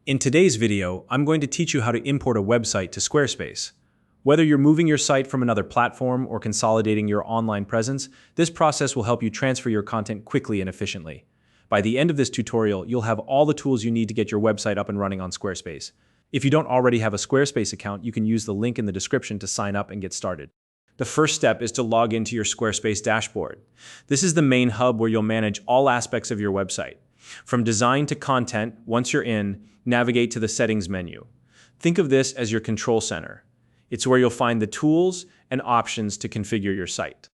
In today's video, I'm going to teach you how to import a website to Squarespace. Whether you're moving your site from another platform or consolidating your online presence, this process will help you transfer your content quickly and efficiently. By the end of this tutorial, you'll have all the tools you need to get your website up and running on Squarespace. If you don't already have a Squarespace account, you can use the link in the description to sign up and get started. The first step is to log into your Squarespace dashboard. This is the main hub where you'll manage all aspects of your website. From design to content, once you're in, navigate to the settings menu. Think of this as your control center. It's where you'll find the tools and options to configure your site.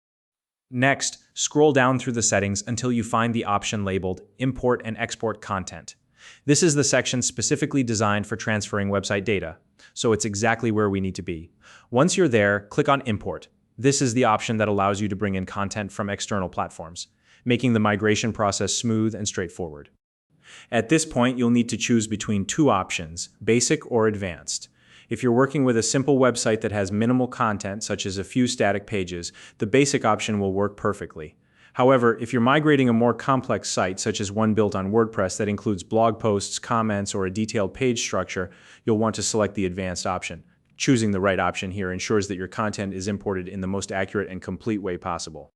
Next, scroll down through the settings until you find the option labeled Import and Export Content. This is the section specifically designed for transferring website data, so it's exactly where we need to be. Once you're there, click on Import. This is the option that allows you to bring in content from external platforms, making the migration process smooth and straightforward. At this point, you'll need to choose between two options, Basic or Advanced. If you're working with a simple website that has minimal content, such as a few static pages, the Basic option will work perfectly. However, if you're migrating a more complex site, such as one built on WordPress that includes blog posts, comments, or a detailed page structure, you'll want to select the Advanced option. Choosing the right option here ensures that your content is imported in the most accurate and complete way possible.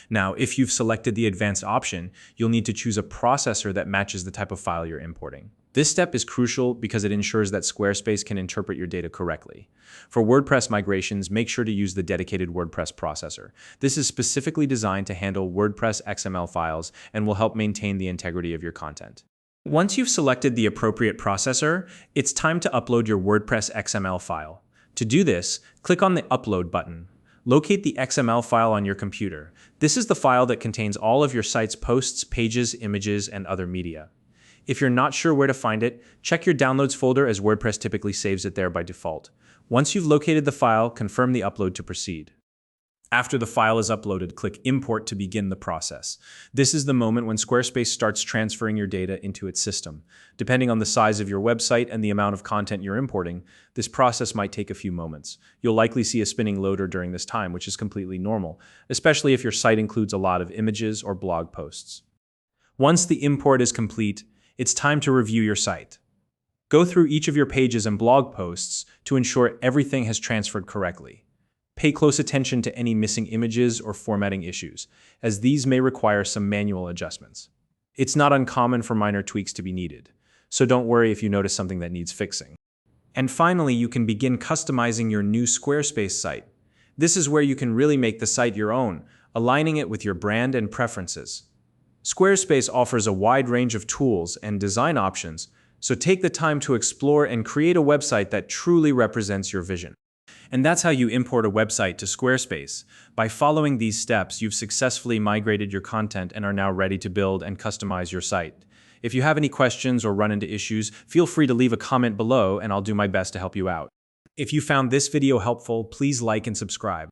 Now, if you've selected the Advanced option, you'll need to choose a processor that matches the type of file you're importing. This step is crucial because it ensures that Squarespace can interpret your data correctly. For WordPress migrations, make sure to use the dedicated WordPress processor. This is specifically designed to handle WordPress XML files and will help maintain the integrity of your content. Once you've selected the appropriate processor, it's time to upload your WordPress XML file. To do this, click on the Upload button. Locate the XML file on your computer. This is the file that contains all of your site's posts, pages, images, and other media. If you're not sure where to find it, check your Downloads folder as WordPress typically saves it there by default. Once you've located the file, confirm the upload to proceed. After the file is uploaded, click Import to begin the process. This is the moment when Squarespace starts transferring your data into its system. Depending on the size of your website and the amount of content you're importing, this process might take a few moments. You'll likely see a spinning loader during this time, which is completely normal, especially if your site includes a lot of images or blog posts. Once the import is complete, it's time to review your site. Go through each of your pages and blog posts to ensure everything has transferred correctly. Pay close attention to any missing images or formatting issues, as these may require some manual adjustments. It's not uncommon for minor tweaks to be needed, so don't worry if you notice something that needs fixing. And finally, you can begin customizing your new Squarespace site. This is where you can really make the site your own, aligning it with your brand and preferences. Squarespace offers a wide range of tools and design options, so take the time to explore and create a website that truly represents your vision. And that's how you import a website to Squarespace. By following these steps, you've successfully migrated your content and are now ready to build and customize your site. If you have any questions or run into issues, feel free to leave a comment below and I'll do my best to help you out. If you found this video helpful, please like and subscribe.